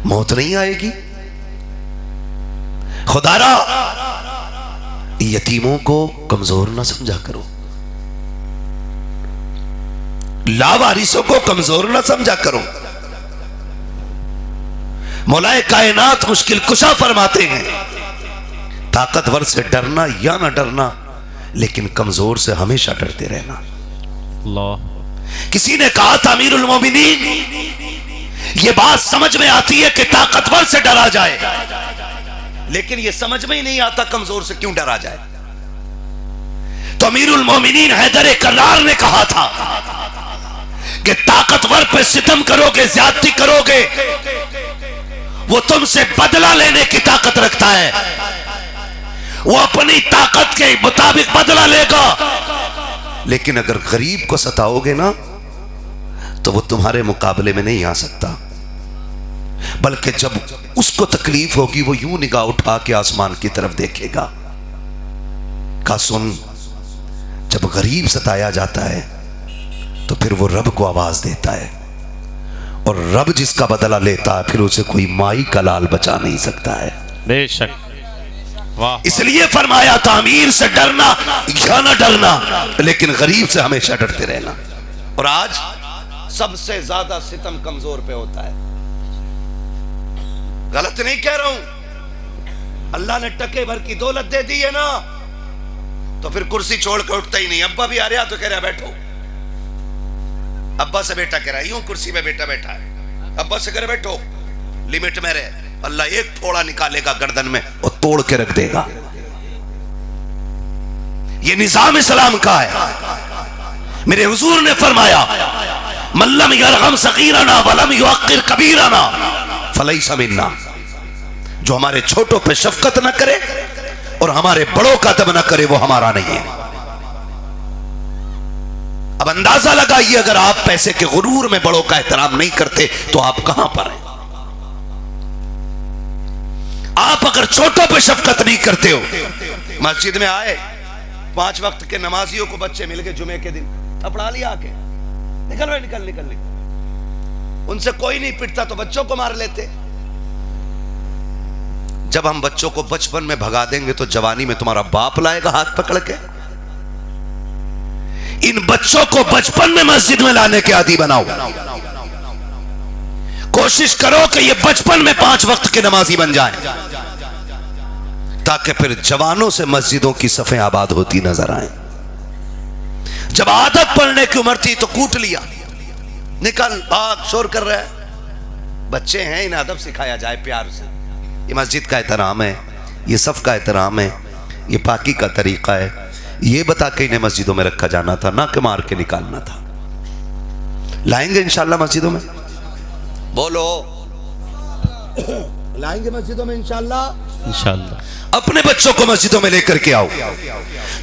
मौत नहीं आएगी। खुदारा यतीमों को कमजोर ना समझा करो, लावारिसों को कमजोर ना समझा करो। मौलाए कायनात मुश्किल कुशा फरमाते हैं, ताकतवर से डरना या ना डरना, लेकिन कमजोर से हमेशा डरते रहना। किसी ने कहा था अमीरुल मोमिनीन, यह बात समझ में आती है कि ताकतवर से डरा जाए, लेकिन यह समझ में ही नहीं आता कमजोर से क्यों डरा जाए। तो अमीरुल मोमिनीन हैदर कर्रार ने कहा था कि ताकतवर पे सितम करोगे, ज्यादती करोगे, वो तुमसे बदला लेने की ताकत रखता है, वो अपनी ताकत के मुताबिक बदला लेगा। लेकिन अगर गरीब को सताओगे ना तो वो तुम्हारे मुकाबले में नहीं आ सकता, बल्कि जब उसको तकलीफ होगी वो यूं निगाह उठा के आसमान की तरफ देखेगा। का सुन, जब गरीब सताया जाता है तो फिर वो रब को आवाज देता है, और रब जिसका बदला लेता है फिर उसे कोई माई का लाल बचा नहीं सकता है। बेशक। वाह। इसलिए फरमाया था अमीर से डरना या ना डरना, लेकिन गरीब से हमेशा डरते रहना। और आज सबसे ज्यादा सितम कमजोर पे होता है। गलत नहीं कह रहा हूं, अल्लाह ने टके भर की दौलत दे दी है ना, तो फिर कुर्सी छोड़ के उठता ही नहीं। अब्बा भी आ रहा तो कह रहा बैठो, अब्बा से बेटा कह रहा यूं कुर्सी पे बेटा बैठा है, अब्बा से कह रहा बैठो, लिमिट में रहे। अल्लाह एक थोड़ा निकालेगा गर्दन में और तोड़ के रख देगा। ये निजाम इस्लाम का है। मेरे हुजूर ने फरमाया, मल्लम यरहम सगीरना वलम युअक्किर कबीरना फलैसा मिन्ना, जो हमारे छोटों पे शफकत न करे और हमारे बड़ों का अदब न करे वो हमारा नहीं है। अब अंदाजा लगाइए, अगर आप पैसे के गुरूर में बड़ों का एहतराम नहीं करते तो आप कहां पर हैं। आप अगर छोटों पे शफकत नहीं करते हो, मस्जिद में आए 5 वक्त के नमाजियों को बच्चे मिल गए जुमे के दिन, थपड़ा लिया आके, निकल भाई निकल निकल निकल। उनसे कोई नहीं पिटता तो बच्चों को मार लेते। जब हम बच्चों को बचपन में भगा देंगे तो जवानी में तुम्हारा बाप लाएगा हाथ पकड़ के। इन बच्चों को बचपन में मस्जिद में लाने के आदी बनाओ। कोशिश करो कि ये बचपन में 5 वक्त के नमाजी बन जाएं, ताकि फिर जवानों से मस्जिदों की सफ़ें आबाद होती नजर आए। जब आदत पढ़ने की उम्र थी तो कूट लिया, निकल भाग, शोर कर रहा है। बच्चे हैं, इन्हें अदब सिखाया जाए प्यार से। ये मस्जिद का एहतराम है, ये सफ़ का एहतराम है, ये पाकी का तरीका है। ये बता के इन्हें मस्जिदों में रखा जाना था, ना कि मार के निकालना था। लाएंगे इंशाल्लाह मस्जिदों में, बोलो लाएंगे मस्जिदों में इंशाल्लाह। इंशाल्लाह अपने बच्चों को मस्जिदों में लेकर के आओ।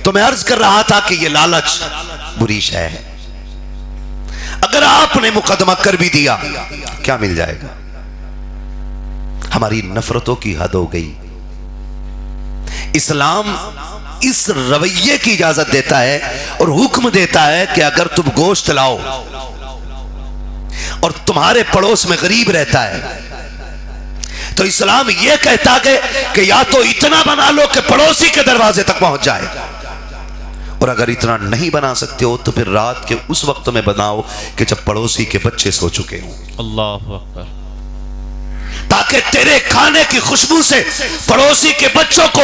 तो मैं अर्ज कर रहा था कि ये लालच बुरी शय है। अगर आपने मुकदमा कर भी दिया, क्या मिल जाएगा? हमारी नफरतों की हद हो गई। इस्लाम इस रवैये की इजाजत देता है और हुक्म देता है कि अगर तुम गोश्त लाओ और तुम्हारे पड़ोस में गरीब रहता है तो इस्लाम यह कहता है कि या तो इतना बना लो कि पड़ोसी के दरवाजे तक पहुंच जाए, और अगर इतना नहीं बना सकते हो तो फिर रात के उस वक्त में बनाओ कि जब पड़ोसी के बच्चे सो चुके हों। अल्लाह अकबर। ताकि तेरे खाने की खुशबू से पड़ोसी के बच्चों को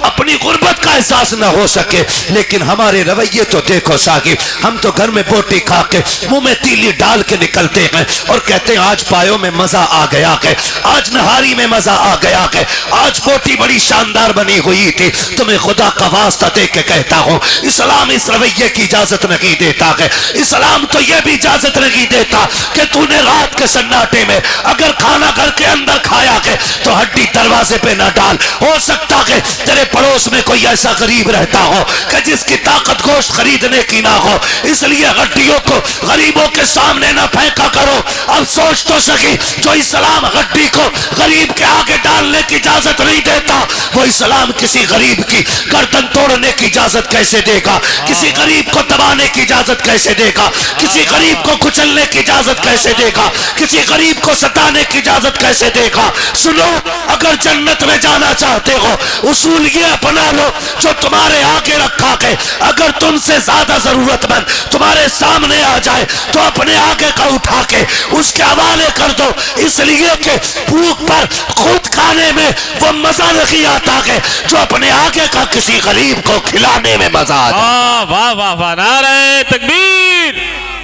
अपनी गुर्बत का एहसास न हो सके। लेकिन हमारे रवैये तो देखो साहिब, हम तो घर में बोटी खा के मुंह में तीली डाल के निकलते हैं और कहते हैं आज पायों में मजा आ गया है, आज नहारी में मजा आ गया है, आज बोटी बड़ी शानदार बनी हुई थी। तुम्हें खुदा का वास्ता दे के कहता हूं, इस्लाम इस रवैये की इजाजत नहीं देता है। इस्लाम तो यह भी इजाजत नहीं देता कि तूने रात के सन्नाटे में अगर खाना घर के अंदर खाया है तो हड्डी दरवाजे पे ना डाल। हो सकता है तेरे पड़ोस में कोई ऐसा गरीब रहता हो कि जिसकी ताकत गोश्त खरीदने की ना हो, इसलिए हड्डियों को गरीबों के सामने ना फेंका करो। अब सोच तो सकी, जो इस्लाम हड्डी को गरीब के आगे डालने की इजाजत नहीं देता, वो इस्लाम किसी गरीब की गर्दन तोड़ने की इजाजत कैसे देगा? किसी गरीब को दबाने की इजाजत कैसे देगा? किसी गरीब को कुचलने की इजाजत कैसे देगा? किसी गरीब को सताने की इजाजत कैसे देगा? देगा। सुनो, अगर जन्नत में जाना चाहते हो उसूल ये अपना लो जो तुम्हारे आगे रखा है। अगर तुमसे ज्यादा जरूरतमंद तुम्हारे सामने आ जाए तो अपने आगे का उठा के उसके हवाले कर दो, इसलिए कि भूख पर खुद खाने में वो मजा नहीं आता है जो अपने आगे का किसी गरीब को खिलाने में मजा आता है। वाह वाह वाह, नारे तकबीर,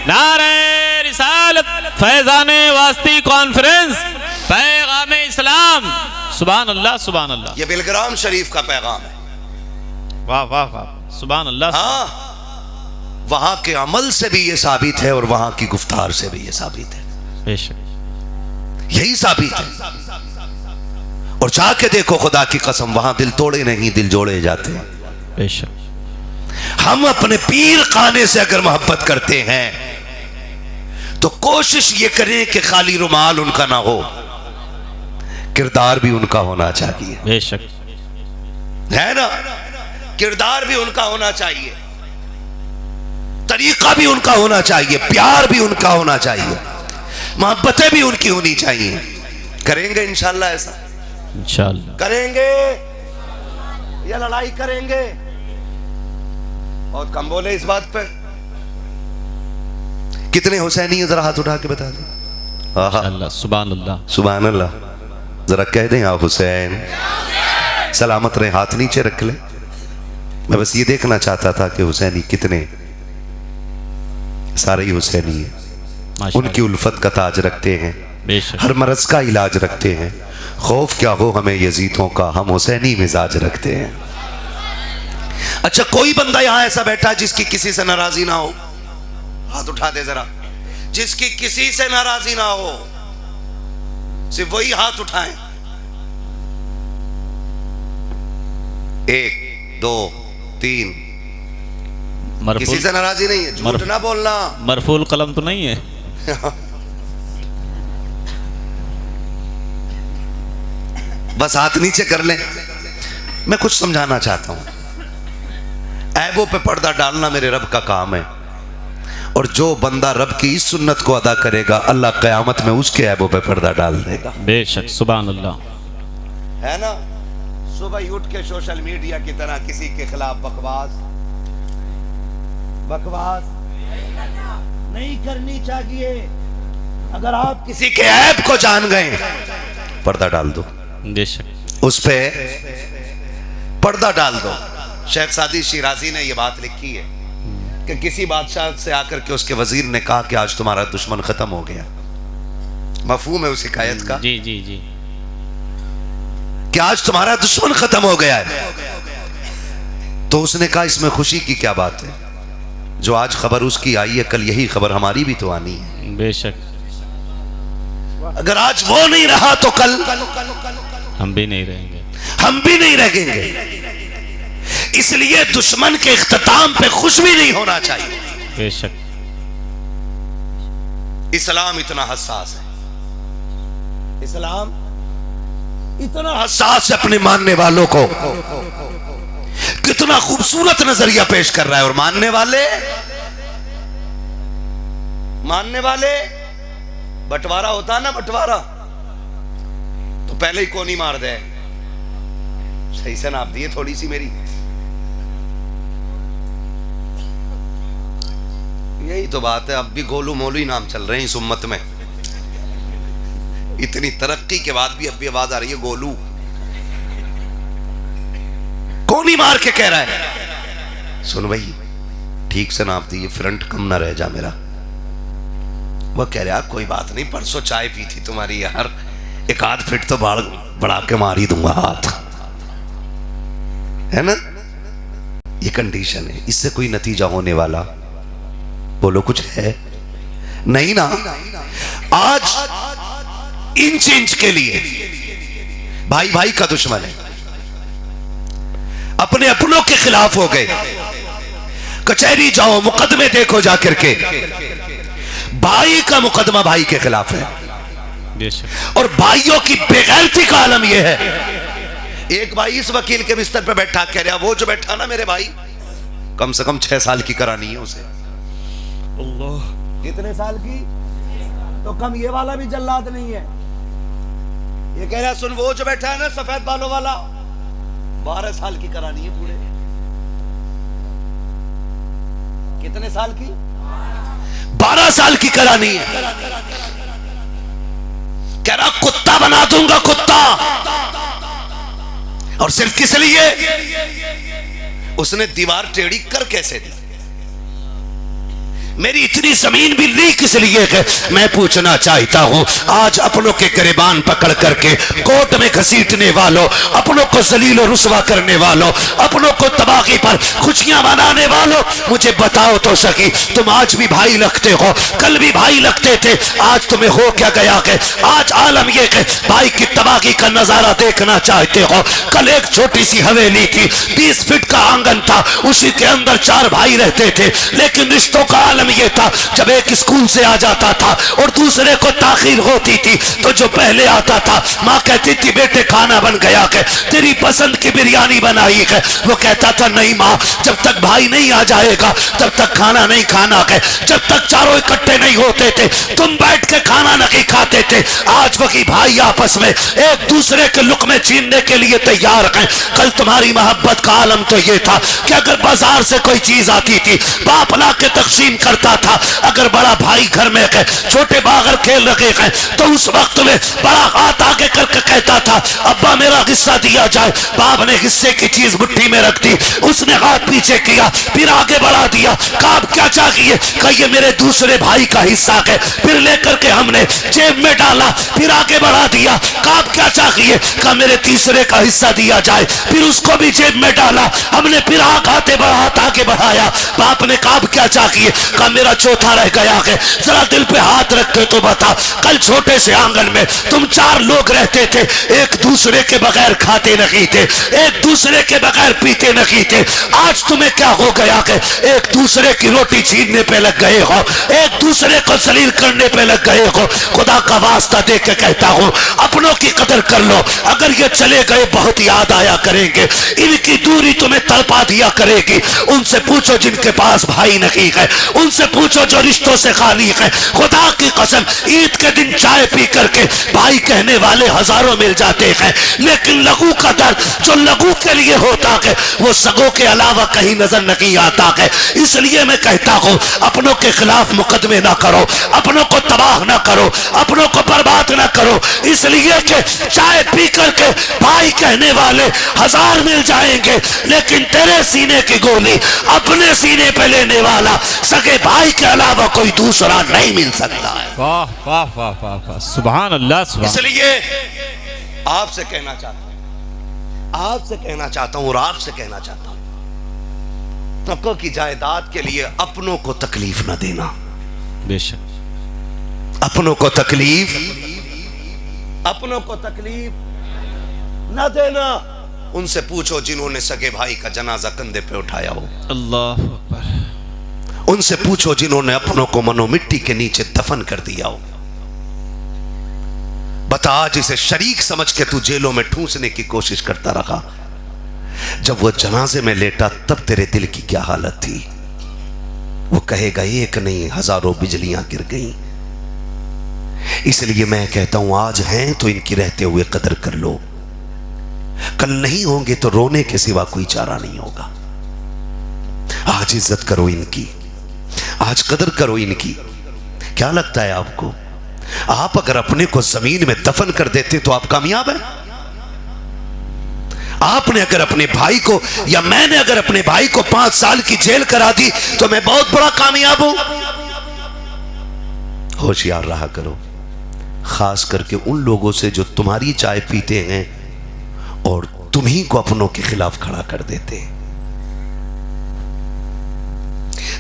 नारे रिसालत, फैजाने वास्ती कॉन्फ्रेंस, पैगाम इस्लाम। सुभान अल्लाह, सुभान अल्लाह। ये बिलग्राम शरीफ का पैगाम है। वाह वाह वाह, सुभान अल्लाह। हाँ, वहां के अमल से भी ये साबित है और वहां की गुफ्तार से भी ये साबित है, बेशक यही साबित है। और जाके देखो, खुदा की कसम, वहां दिल तोड़े नहीं, दिल जोड़े जाते हैं। बेशक। हम अपने पीर खाने से अगर मोहब्बत करते हैं तो कोशिश ये करें कि खाली रुमाल उनका ना हो, किरदार भी उनका होना चाहिए। बेशक, है ना, किरदार भी उनका होना चाहिए, तरीका भी उनका होना चाहिए, प्यार भी उनका होना चाहिए, मोहब्बतें भी उनकी होनी चाहिए। करेंगे इंशाल्लाह, ऐसा इंशाल्लाह करेंगे या लड़ाई करेंगे? बहुत कम बोले इस बात पे। कितने हुसैनी जरा हाथ उठा के बता दें। इंशाल्लाह, सुभान अल्लाह, सुभान अल्लाह। जरा कह दें आप हुसैन। सलामत रहे, हाथ नीचे रख ले। मैं बस ये देखना चाहता था कि हुसैनी कितने, सारे ही हुसैनी है, उनकी उल्फत का ताज रखते हैं, बेशक, हर मरज का इलाज रखते हैं। खौफ क्या हो हमें यजीदों का, हम हुसैनी मिजाज रखते हैं। अच्छा, कोई बंदा यहां ऐसा बैठा जिसकी किसी से नाराजी ना हो? हाथ उठा दे जरा। जिसकी किसी से नाराजी ना हो, सिर्फ वही हाथ उठाएं। 1 2 3। किसी से नाराजी नहीं है, झूठ ना बोलना। मरफूल कलम तो नहीं है? बस हाथ नीचे कर लें। मैं कुछ समझाना चाहता हूं। ऐबों पे पर्दा डालना मेरे रब का काम है, और जो बंदा रब की इस सुन्नत को अदा करेगा अल्लाह क़यामत में उसके ऐबों पे पर्दा डाल देगा। बेशक, सुभान अल्लाह। है ना, सुबह उठ के सोशल मीडिया की तरह किसी के खिलाफ बकवास नहीं करनी चाहिए। अगर आप किसी के ऐब को जान गए, पर्दा डाल दो, बेशक, उस पे पर्दा डाल दो। शेख सादी शिराजी ने यह बात लिखी है कि किसी बादशाह से आकर के उसके वजीर ने कहा कि आज तुम्हारा दुश्मन खत्म हो गया। मफहूम है उस हिकायत का? जी जी जी। कि आज तुम्हारा दुश्मन खत्म हो गया है। तो उसने कहा इसमें खुशी की क्या बात है, जो आज खबर उसकी आई है कल यही खबर हमारी भी तो आनी है। बेशक, अगर आज वो नहीं रहा तो कल हम भी नहीं रहेंगे, हम भी नहीं रहेंगे। इसलिए दुश्मन के इख्तिताम पे खुश भी नहीं होना चाहिए। बेशक, इस्लाम इतना हसास है, इस्लाम इतना हसास है अपने मानने वालों को। कितना खूबसूरत नजरिया पेश कर रहा है। और मानने वाले बंटवारा होता ना, बंटवारा तो पहले ही कोनी मार दे। सही से नाप दिए थोड़ी सी मेरी। यही तो बात है, अब भी गोलू मोलू ही नाम चल रहे हैं इस उम्मत में। इतनी तरक्की के बाद भी अब भी आवाज आ रही है गोलू। कोनी मार के कह रहा है सुन भाई ठीक से नाप दी, फ्रंट कम ना रह जा मेरा। वह कह रहा कोई बात नहीं, परसों चाय पी थी तुम्हारी यार, 1 आध फीट तो बढ़ा के मार ही दूंगा हाथ, है ना। ये कंडीशन है, इससे कोई नतीजा होने वाला बोलो कुछ है नहीं ना। आज इंच के लिए भाई भाई का दुश्मन है, अपने अपनों के खिलाफ हो गए। कचहरी जाओ, मुकदमे देखो जाकर के, भाई का मुकदमा भाई के खिलाफ है। और भाइयों की बेगैरती का आलम यह है, एक भाई इस वकील के बिस्तर पे बैठा कह रहा वो जो बैठा ना मेरे भाई, कम से कम 6 साल की करानी है उसे। अल्लाह, कितने साल की? तो कम ये वाला भी जल्लाद नहीं है, ये कह रहा सुन, वो जो बैठा है ना सफेद बालों वाला, 12 साल की करानी है पूरे। कितने साल की? 12 साल की करानी है। कह रहा कुत्ता बना दूंगा, कुत्ता। और सिर्फ किस लिए? उसने दीवार टेढ़ी कर कैसे दी? मेरी इतनी जमीन भी ली किस लिए? मैं पूछना चाहता हूं, आज अपनों के गिरबान पकड़ करके कोर्ट में घसीटने वालों, अपनों को जलील और रुसवा करने वालों, अपनों को तबाही पर खुशियां मनाने वालों, मुझे बताओ तो सकी, तुम आज भी भाई लगते हो, कल भी भाई लगते थे, आज तुम्हें हो क्या गया कि आज आलम यह कि भाई की तबाही का नजारा देखना चाहते हो? कल एक छोटी सी हवेली थी, 20 फीट का आंगन था, उसी के अंदर 4 भाई रहते थे, लेकिन रिश्तों का आलम ये था, जब एक स्कूल से आ जाता था और दूसरे को ताखीर होती थी, तो जो पहले आता था माँ कहती थी बेटे खाना बन गया है, तेरी पसंद की बिरयानी बनाई है। वो कहता था नहीं माँ, जब तक भाई नहीं आ जाएगा तब तक खाना नहीं खाना है। जब तक चारों इकट्ठे नहीं होते थे तुम बैठ के खाना नहीं खाते थे। आज वही भाई आपस में एक दूसरे के लुक़मे छीनने के लिए तैयार हैं। कल तुम्हारी मोहब्बत का आलम तो ये था कि अगर बाजार से कोई चीज आती थी बाप ला के तकसीम करता था। अगर बड़ा भाई घर में है, छोटे बागर खेल रखे हैं, तो उस वक्त में बड़ा हाथ आगे करके कहता था अब्बा मेरा हिस्सा दिया जाए। बाप ने हिस्से की चीज मुट्ठी में रख दी, उसने हाथ पीछे किया, फिर आगे बढ़ा दिया। कहा क्या चाहिए? कहा ये मेरे दूसरे भाई का हिस्सा है। फिर लेकर के हमने जेब में डाला, फिर आगे बढ़ा दिया। कहा क्या चाहिए? कहा मेरे तीसरे का हिस्सा दिया जाए। फिर उसको भी जेब में डाला, हमने फिर आगे बढ़ाया। बाप ने कहा क्या चाहिए? कहा मेरा चौथा रह गया है। जरा दिल पे हाथ रखे तो बता, कल छोटे से आंगन में तुम 4 लोग रहते थे, एक दूसरे के बगैर खाते नहीं थे, एक दूसरे के बगैर पीते नहीं थे। आज तुम्हें क्या हो गया है? एक दूसरे की रोटी छीनने पे लग गए हो, एक दूसरे को जलील करने पे लग गए हो। खुदा का वास्ता दे के कहता हूं, अपनों की कदर कर लो। अगर ये चले गए बहुत याद आया करेंगे, इनकी दूरी तुम्हें तड़पा दिया करेगी। उनसे पूछो जिनके पास भाई नहीं है, उनसे पूछो जो रिश्तों से खाली है। खुदा की कसम, ईद के दिन चाय पी करके भाई कहने वाले हजारों मिल जाते हैं, लेकिन लघु का दर्द जो लघु के लिए होता है वो सगों के अलावा कहीं नजर नहीं आता है। इसलिए मैं कहता हूं, अपनों के खिलाफ मुकदमे ना करो, अपनों को तबाह ना करो, अपनों को बर्बाद ना करो। इसलिए कि चाय पी करके भाई कहने वाले 1000 मिल जाएंगे, लेकिन तेरे सीने की गोली अपने सीने पे लेने वाला सगे भाई के अलावा कोई दूसरा नहीं मिल सकता है। वाह वाह वाह वाह वाह, सुभान अल्लाह, सुभान। इसलिए आपसे कहना चाहता हूं, और आपसे कहना चाहता हूं, तको की जायदाद के लिए अपनों को तकलीफ न देना। बेशक अपनों को तकलीफ न देना। उनसे पूछो जिन्होंने सगे भाई का जनाजा कंधे पे उठाया हो। अल्लाह अकबर। उनसे पूछो जिन्होंने अपनों को मनो मिट्टी के नीचे दफन कर दिया हो। बता, आज इसे शरीक समझ के तू जेलों में ठूंसने की कोशिश करता रहा, जब वो जनाजे में लेटा तब तेरे दिल की क्या हालत थी? वो कहेगा एक नहीं हजारों बिजलियां गिर गई। इसलिए मैं कहता हूं, आज हैं तो इनकी रहते हुए कदर कर लो, कल नहीं होंगे तो रोने के सिवा कोई चारा नहीं होगा। आज इज्जत करो इनकी, आज कदर करो इनकी। क्या लगता है आपको, आप अगर अपने को जमीन में दफन कर देते तो आप कामयाब हैं? आपने अगर अपने भाई को, या मैंने अगर अपने भाई को 5 साल की जेल करा दी तो मैं बहुत बड़ा कामयाब हूं। होशियार रहा करो, खास करके उन लोगों से जो तुम्हारी चाय पीते हैं और तुम्ही को अपनों के खिलाफ खड़ा कर देते हैं,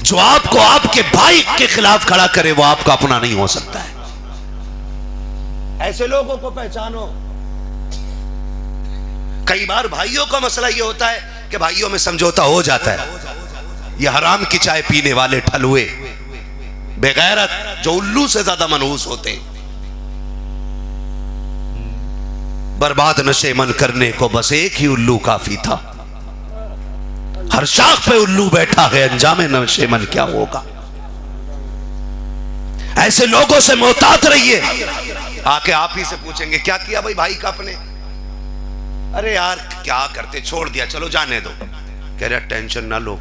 जो आपको आपके भाई के खिलाफ खड़ा करे वो आपका अपना नहीं हो सकता है। ऐसे लोगों को पहचानो। कई बार भाइयों का मसला यह होता है कि भाइयों में समझौता हो जाता है। ये हराम की चाय पीने वाले ठलुए बेगैरत जो उल्लू से ज्यादा मनहूस होते हैं, बर्बाद नशे मन करने को बस एक ही उल्लू काफी था। हर शाख पे उल्लू बैठा है, अंजामे नशे मन क्या होगा। ऐसे लोगों से मोहतात रहिए। आके आप ही से पूछेंगे क्या किया भाई भाई का अपने। अरे यार क्या करते, छोड़ दिया, चलो जाने दो। कह रहा टेंशन ना लो,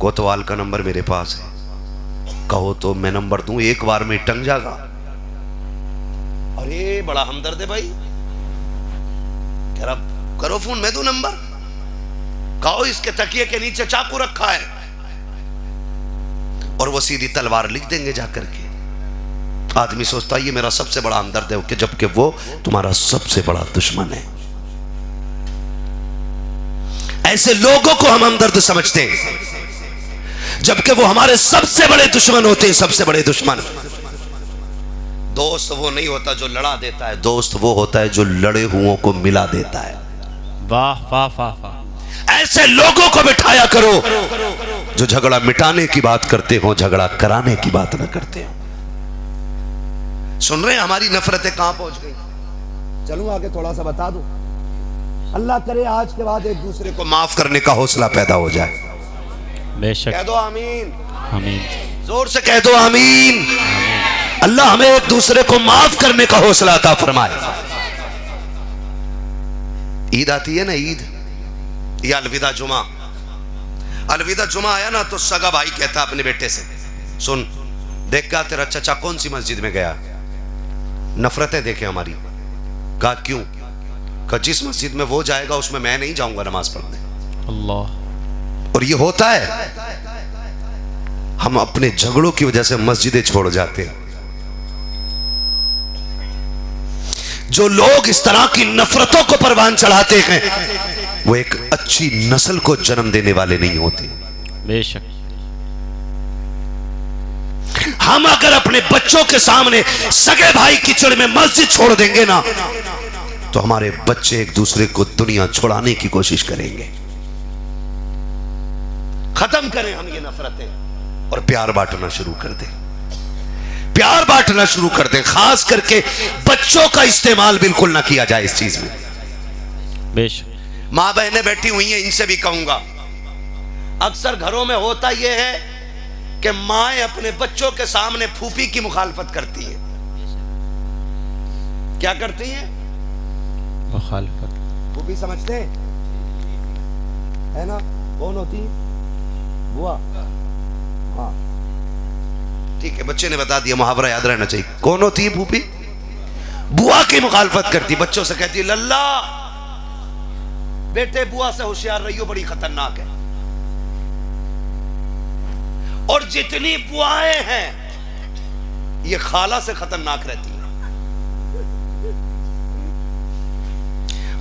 कोतवाल का नंबर मेरे पास है, कहो तो मैं नंबर दूं, एक बार में टंग जाएगा। अरे बड़ा हमदर्द है भाई। कह रहा करो फोन, मैं दूं नंबर। कहो इसके तकिए के नीचे चाकू रखा है, और वो सीधी तलवार लिख देंगे जाकर के। आदमी सोचता है ये मेरा सबसे बड़ा हमदर्द है, कि जबकि वो तुम्हारा सबसे बड़ा दुश्मन है। ऐसे लोगों को हम हमदर्द समझते हैं, जबकि वो हमारे सबसे बड़े दुश्मन होते हैं, सबसे बड़े दुश्मन। दोस्त वो नहीं होता जो लड़ा देता है, दोस्त वो होता है जो लड़े हुओं को मिला देता है। वाह वाह वाह वाह। ऐसे लोगों को बिठाया करो जो झगड़ा मिटाने की बात करते हो, झगड़ा कराने की बात ना करते हो। सुन रहे हैं हमारी नफरतें कहां पहुंच गई। चलूं आगे थोड़ा सा बता दूं। अल्लाह करे आज के बाद एक दूसरे को माफ करने का हौसला पैदा हो जाए। बेशक। कह दो आमीन। आमीन। जोर से कह दो आमीन। अल्लाह हमें एक दूसरे को माफ करने का हौसला अता फरमाए। ईद आती है ना, ईद या अलविदा जुमा। अलविदा जुमा आया ना तो सगा भाई कहता अपने बेटे से, सुन देख क्या तेरा चचा कौन सी मस्जिद में गया। नफरतें देखे हमारी। कहा क्यों? कहा जिस मस्जिद में वो जाएगा उसमें मैं नहीं जाऊंगा नमाज पढ़ने। अल्लाह। और ये होता है, हम अपने झगड़ों की वजह से मस्जिदें छोड़ जाते हैं। जो लोग इस तरह की नफरतों को परवान चढ़ाते हैं वो एक अच्छी नस्ल को जन्म देने वाले नहीं होते। बेशक। हम अगर अपने बच्चों के सामने सगे भाई कीचड़ में मस्जिद छोड़ देंगे ना, तो हमारे बच्चे एक दूसरे को दुनिया छोड़ाने की कोशिश करेंगे। खत्म करें हम ये नफरतें और प्यार बांटना शुरू कर दें। प्यार बांटना शुरू कर दें। खास करके बच्चों का इस्तेमाल बिल्कुल ना किया जाए इस चीज में। बेशक। मां बहनें बैठी हुई हैं, इनसे भी कहूंगा, अक्सर घरों में होता यह है कि माएं अपने बच्चों के सामने फूफी की मुखालफत करती हैं। क्या करती हैं? मुखालफत। फूफी समझते हैं है ना? कौन होती है? बुआ। हाँ ठीक है, बच्चे ने बता दिया, मुहावरा याद रहना चाहिए। कौन होती है फूफी? बुआ की मुखालफत करती, बच्चों से कहती है लल्ला बेटे बुआ से होशियार रहियो, बड़ी खतरनाक है। और जितनी बुआएं हैं ये खाला से खतरनाक रहती है।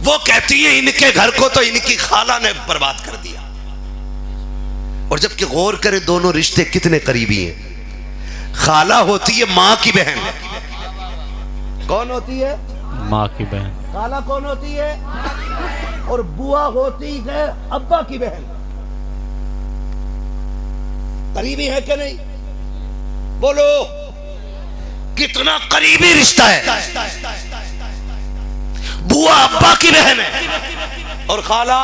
वो कहती है इनके घर को तो इनकी खाला ने बर्बाद कर दिया। और जबकि गौर करे दोनों रिश्ते कितने करीबी हैं। खाला होती है मां की बहन। कौन होती है? माँ की बहन। खाला कौन होती है? और बुआ होती है अब्बा की बहन। करीबी है कि नहीं? बोलो कितना करीबी रिश्ता है। बुआ अब्बा की बहन है और खाला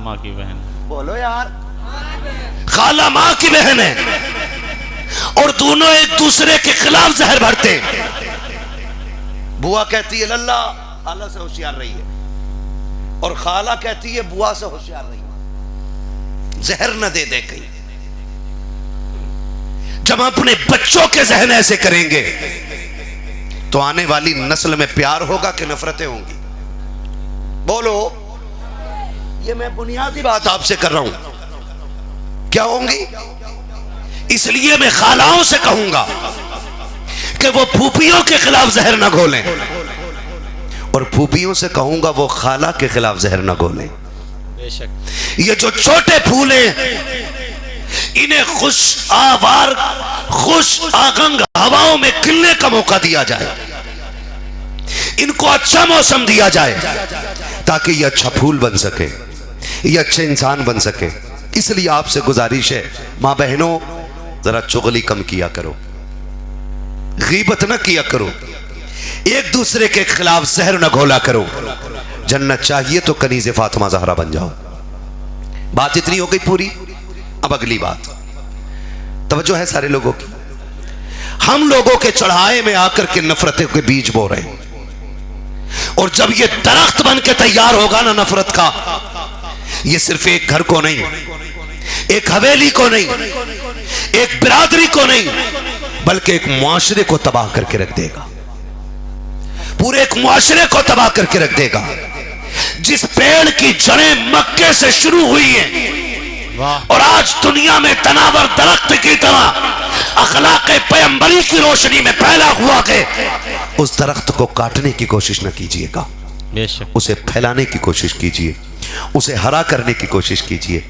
माँ की बहन। बोलो यार, खाला मां की बहन है और दोनों एक दूसरे के खिलाफ जहर भरते हैं। बुआ कहती है लल्ला खाला से होशियार रही है, और खाला कहती है बुआ से होशियार रही है, जहर न दे दे कहीं। जब हम अपने बच्चों के जहन ऐसे करेंगे तो आने वाली नस्ल में प्यार होगा कि नफरतें होंगी? बोलो, ये मैं बुनियादी बात आपसे कर रहा हूं। क्या होंगी? इसलिए मैं खालाओं से कहूंगा कि वो फूफियों के खिलाफ जहर न घोलें, और फूफियों से कहूंगा वो खाला के खिलाफ जहर न घोलें। बेशक। ये जो छोटे फूल हैं इन्हें खुश आवार खुश आगंग हवाओं में खिलने का मौका दिया जाए, इनको अच्छा मौसम दिया जाए ताकि ये अच्छा फूल बन सके, ये अच्छे इंसान बन सके। इसलिए आपसे गुजारिश है मां बहनों, जरा चुगली कम किया करो, गीबत न किया करो, एक दूसरे के खिलाफ जहर न घोला करो। जन्नत चाहिए तो कनीज़े फातिमा ज़हरा बन जाओ। बात इतनी हो गई पूरी। अब अगली बात, तवज्जो है सारे लोगों की। हम लोगों के चढ़ाए में आकर के नफरतों के बीज बो रहे हैं। और जब ये दरख्त बन के तैयार होगा ना नफरत का, ये सिर्फ एक घर को नहीं, एक हवेली को नहीं, एक बिरादरी को नहीं, बल्कि एक मुआशरे को तबाह करके रख देगा। पूरे एक मुआशरे को तबाह करके रख देगा। जिस पेड़ की जड़ें मक्के से शुरू हुई हैं और आज दुनिया में तनावर दरख्त की तरह अखलाक पैगंबरी की रोशनी में फैला हुआ है, उस दरख्त को काटने की कोशिश न कीजिएगा, उसे फैलाने की कोशिश कीजिए, उसे हरा करने की कोशिश कीजिए।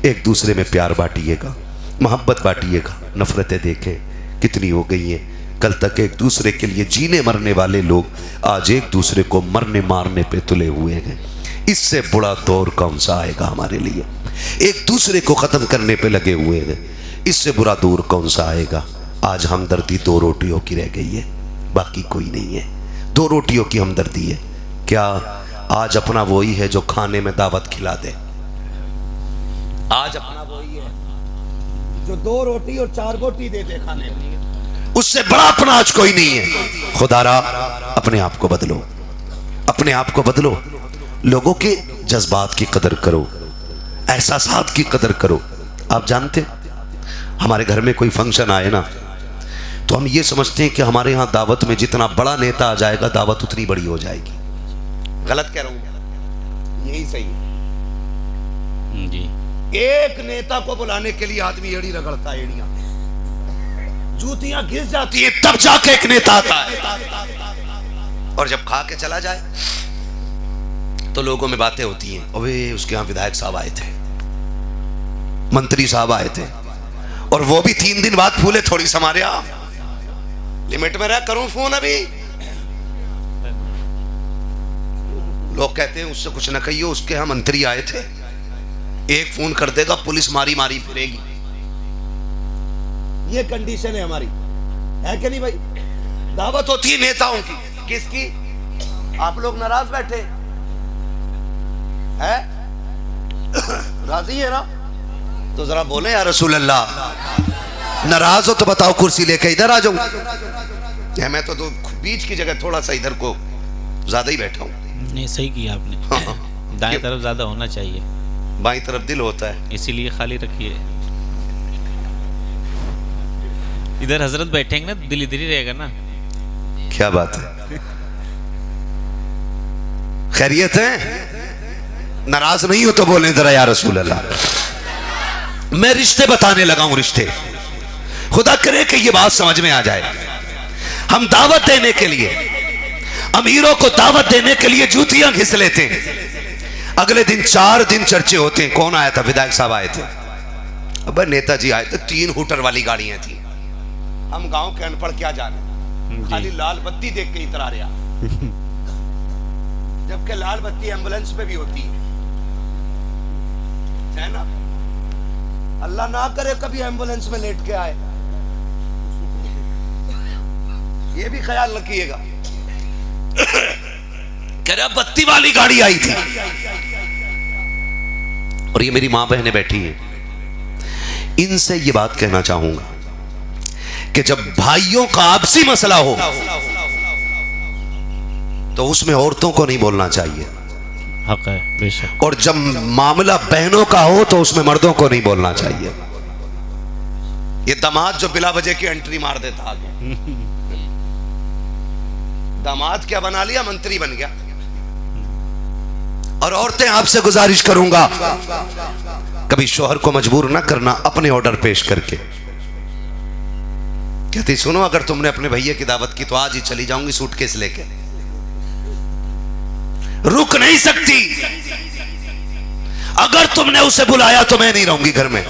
एक दूसरे में प्यार बांटिएगा, मोहब्बत बांटिएगा। नफरतें देखें कितनी हो गई हैं। कल तक एक दूसरे के लिए जीने मरने वाले लोग आज एक दूसरे को मरने मारने पे तुले हुए हैं। इससे बुरा दौर कौन सा आएगा हमारे लिए? एक दूसरे को ख़त्म करने पे लगे हुए हैं। इससे बुरा दौर कौन सा आएगा? आज हमदर्दी दो रोटियों की रह गई है, बाकी कोई नहीं है। दो रोटियों की हमदर्दी है। क्या आज अपना वही है जो खाने में दावत खिला दे? आज अपना वही है जो दो रोटी और चार रोटी दे दे खाने में। उससे बड़ा अपना आज कोई नहीं है। खुदारा अपने आप को बदलो, अपने आप को बदलो। लोगों के जज्बात की कदर करो, एहसासात की कदर करो। आप जानते हमारे घर में कोई फंक्शन आए ना, तो हम ये समझते हैं कि हमारे यहाँ दावत में जितना बड़ा नेता आ जाएगा दावत उतनी बड़ी हो जाएगी। गलत कह रहा हूं? यही सही है जी। एक नेता को बुलाने के लिए आदमी एड़ी रगड़ता है, एड़ियां जूतियां घिस जाती है, तब जाके एक नेता आता है। और जब खा के चला जाए तो लोगों में बातें होती हैं, अबे उसके यहाँ विधायक साहब आए थे, मंत्री साहब आए थे, और वो भी 3 दिन बाद फूले थोड़ी समारे। लिमिट में रह, करूं फोन अभी? लोग कहते हैं उससे कुछ न कहिए, उसके यहाँ मंत्री आए थे, एक फोन कर देगा पुलिस मारी मारी फिरेगी। ये कंडीशन है हमारी, है कि नहीं भाई? दावत होती है नेताओं की, किसकी? आप लोग नाराज बैठे हैं? राजी है ना? तो जरा बोले या रसूल अल्लाह। नाराज हो तो बताओ, कुर्सी लेके इधर आ जाऊं। मैं तो बीच की जगह थोड़ा सा इधर को ज्यादा ही बैठा हूं। नहीं, सही किया आपने। दाएं तरफ ज्यादा होना चाहिए, बाईं तरफ दिल होता है, इसीलिए खाली रखिए। इधर हजरत बैठेंगे ना, दिल इधर ही रहेगा ना। क्या बात है? खैरियत है? नाराज नहीं हो तो बोले जरा या रसूल अल्लाह। मैं रिश्ते बताने लगा हूं, रिश्ते। खुदा करे कि ये बात समझ में आ जाए। हम दावत देने के लिए, अमीरों को दावत देने के लिए जूतियां घिस लेते हैं। अगले दिन 4 दिन चर्चे होते हैं। कौन आया था? विधायक साहब आए थे। अब नेताजी आए थे, 3 हूटर वाली गाड़ियां थी। हम गांव के अनपढ़ क्या जाने, खाली लाल बत्ती देख के इतरा रहा, जबकि लाल बत्ती एम्बुलेंस पे भी होती है ना? अल्लाह ना करे कभी एम्बुलेंस में लेट के आए, ये भी ख्याल रखिएगा। कह रहा बत्ती वाली गाड़ी आई थी, और ये मेरी मां बहनें बैठी हैं। इनसे ये बात कहना चाहूंगा कि जब भाइयों का आपसी मसला हो तो उसमें औरतों को नहीं बोलना चाहिए। हक है, बेशक। और जब मामला बहनों का हो तो उसमें मर्दों को नहीं बोलना चाहिए। ये दामाद जो बिला वजह की एंट्री मार देता आगे, दामाद क्या बना लिया, मंत्री बन गया। और औरतें आपसे गुजारिश करूंगा, कभी शोहर को मजबूर ना करना अपने ऑर्डर पेश करके। कहती सुनो, अगर तुमने अपने भैया की दावत की तो आज ही चली जाऊंगी सूटकेस लेके, रुक नहीं सकती। अगर तुमने उसे बुलाया तो मैं नहीं रहूंगी घर में।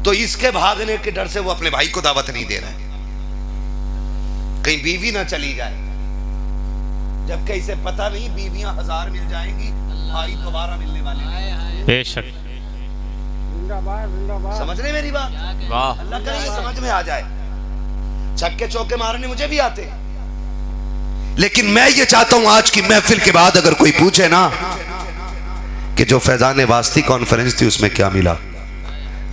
तो इसके भागने के डर से वो अपने भाई को दावत नहीं दे रहा है, कहीं बीवी ना चली जाए। जबकि इसे पता नहीं बीवियां 1000 मिल जाएंगी, भाई दोबारा मिलने वाले हैं। बेशक। समझ रहे मेरी बात? वाह, अल्लाह करे ये समझ में आ जाए। छक्के चौके मारने मुझे भी आते, लेकिन मैं ये चाहता हूं आज की महफिल के बाद अगर कोई पूछे ना कि जो फैजान वास्ती कॉन्फ्रेंस थी उसमें क्या मिला,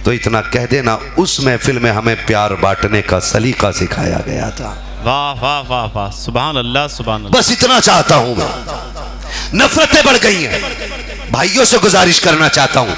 तो इतना कह देना, उस महफिल में हमें प्यार बांटने का सलीका सिखाया गया था। वाह वाह वाह वाह, सुभान अल्लाह सुभान अल्लाह। बस इतना चाहता हूं मैं। नफरतें बढ़ गई हैं। भाइयों से गुजारिश करना चाहता हूं,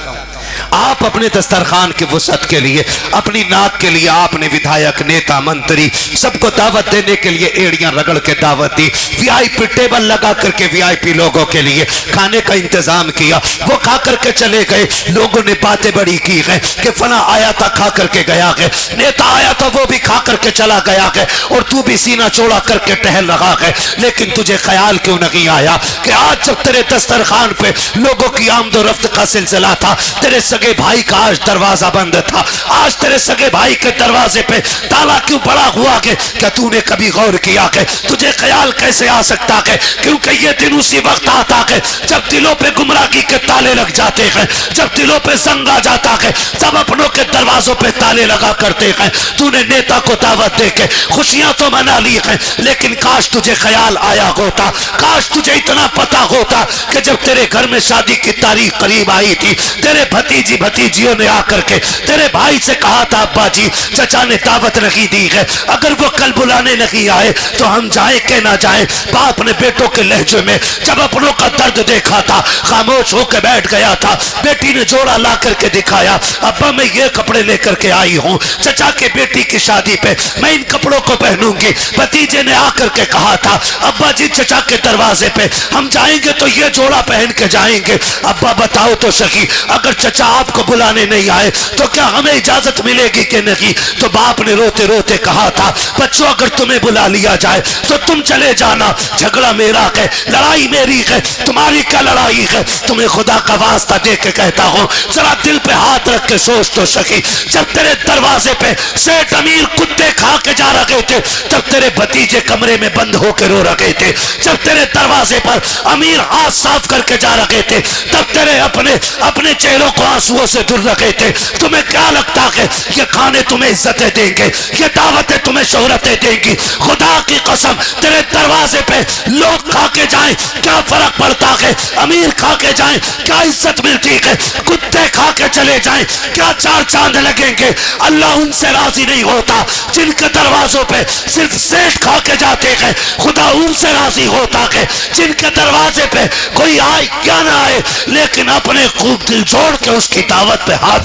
आप अपने दस्तरखान के वसअत के लिए, अपनी नाक के लिए आपने विधायक, नेता, मंत्री सबको दावत देने के लिए एड़ियां रगड़ के दावत दी। वीआईपी टेबल लगा करके वीआईपी लोगों के लिए खाने का इंतजाम किया। वो खा करके चले गए। लोगों ने बातें बड़ी की है कि फला आया था, खा करके गया है, नेता आया था, वो भी खा करके चला गया है, और तू भी सीना चौड़ा करके टहल रहा है। लेकिन तुझे ख्याल क्यों नहीं आया कि आज जब तेरे दस्तरखान पे लोगों की आमदोरफ्त का सिलसिला था, तेरे सगे भाई का आज दरवाजा बंद था, आज तेरे सगे भाई के दरवाजे पे ताला क्यों पड़ा हुआ है? क्या तूने कभी गौर किया है? तुझे ख्याल कैसे आ सकता है? क्योंकि ये दिन उसी वक्त आता है जब दिलों पे गुमराही के ताले लग जाते हैं, जब दिलों पे जंग आ जाता है, सब अपनों के दरवाजों पे ताले लगा करते हैं। तूने नेता को दावत दे के खुशियां तो मना ली है, लेकिन काश तुझे ख्याल आया होता, काश तुझे इतना पता होता कि जब तेरे घर में शादी की तारीख करीब आई थी, तेरे भतीजी भतीजियों ने आकर के तेरे भाई से कहा था, अब्बा जी चचा ने दावत नहीं दी है, अगर वो कल बुलाने नहीं आए तो हम जाए के ना जाए। बाप ने बेटों के लहजे में जब अपनों का दर्द देखा था, खामोश होकर बैठ गया था। बेटी ने जोड़ा ला करके दिखाया, अब्बा मैं ये कपड़े लेकर के आई हूँ, चचा के बेटी की शादी पे मैं इन कपड़ों को पहनूंगी। भतीजे ने आकर के कहा था, अब्बा जी चचा के दरवाजे पे हम जाएंगे तो ये जोड़ा पहन के जाएंगे। अब्बा बताओ तो सही, अगर चचा आपको बुलाने नहीं आए तो क्या हमें इजाजत मिलेगी कि नहीं? तो बाप ने रोते रोते कहा था, बच्चों अगर तुम्हें बुला लिया जाए तो तुम चले जाना, झगड़ा मेरा है, लड़ाई मेरी है, तुम्हारी क्या लड़ाई है? तुम्हें खुदा का वास्ता दे के कहता हूं, जरा दिल पे हाथ रख के सोच तो सकी, जब तेरे दरवाजे पे सेठ अमीर कुत्ते खा के जा रहे थे, जब तेरे भतीजे कमरे में बंद होकर रो रहे थे, जब तेरे दरवाजे पर अमीर हाथ साफ करके जा रहे थे, तब तेरे अपने चेहरों को आंसुओं से धुल रखे थे। तुम्हें क्या लगता है ये खाने तुम्हें इज्जतें देंगे, ये दावतें तुम्हें शोहरतें देंगी? खुदा की कसम, तेरे दरवाजे पे लोग खा के जाएं क्या फर्क पड़ता है? अमीर खा के जाएं क्या इज्जत मिलती है? कुत्ते खा के चले जाएं क्या चार चांद लगेंगे? अल्लाह उनसे राजी नहीं होता जिनके दरवाजों पे सिर्फ सेठ खा के जाते हैं। खुदा उनसे राजी होता है जिनके दरवाजे पे कोई आए क्या ना आए, लेकिन अपने खूब दिल जोड़ के उसकी दावत पे हाथ।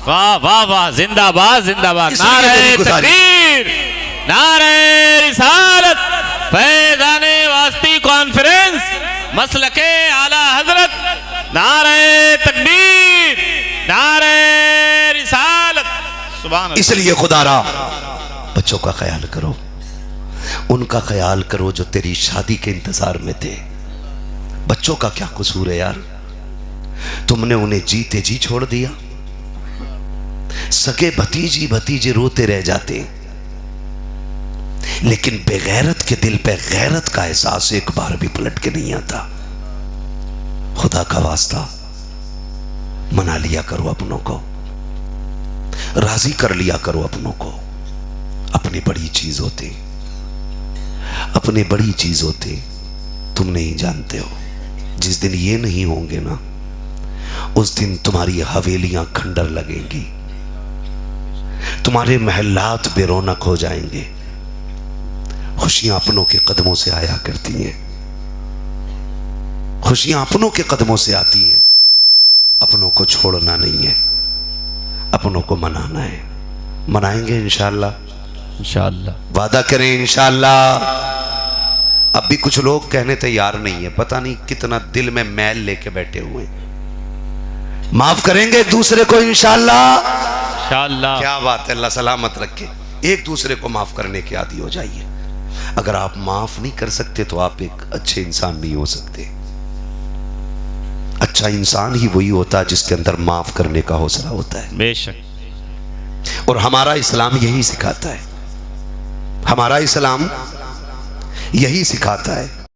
वाह वाह वाह, जिंदाबाद जिंदाबाद, नारे तकबीर, नारे रिसालत, फैजाने वास्ती कॉन्फ्रेंस, मसलके आला हजरत, नारे तकबीर, नारे रिसालत, सुभान अल्लाह। इसलिए खुदारा बच्चों का ख्याल करो, उनका ख्याल करो जो तेरी शादी के इंतजार में थे। बच्चों का क्या कसूर है यार? तुमने उन्हें जीते जी छोड़ दिया। सगे भतीजी भतीजे रोते रह जाते, लेकिन बेगैरत के दिल पे गैरत का एहसास एक बार भी पलट के नहीं आता। खुदा का वास्ता मना लिया करो अपनों को, राजी कर लिया करो अपनों को। अपनी बड़ी चीज होती, अपनी बड़ी चीज होती तुम नहीं जानते हो। जिस दिन ये नहीं होंगे ना, उस दिन तुम्हारी हवेलियां खंडर लगेंगी, तुम्हारे महल्लात बेरौनक हो जाएंगे। खुशियां अपनों के कदमों से आया करती हैं, खुशियां अपनों के कदमों से आती हैं। अपनों को छोड़ना नहीं है, अपनों को मनाना है। मनाएंगे इंशाअल्लाह, इंशाअल्लाह, वादा करें इंशाअल्लाह। अब भी कुछ लोग कहने तैयार नहीं है, पता नहीं कितना दिल में मैल लेके बैठे हुए। माफ करेंगे एक दूसरे को इंशाअल्लाह, इंशाअल्लाह। क्या बात है, अल्लाह सलामत रखे। एक दूसरे को माफ करने के आदी हो जाइए। अगर आप माफ नहीं कर सकते तो आप एक अच्छे इंसान नहीं हो सकते। अच्छा इंसान ही वही होता है जिसके अंदर माफ करने का हौसला होता है। बेशक। और हमारा इस्लाम यही सिखाता है, हमारा इस्लाम यही सिखाता है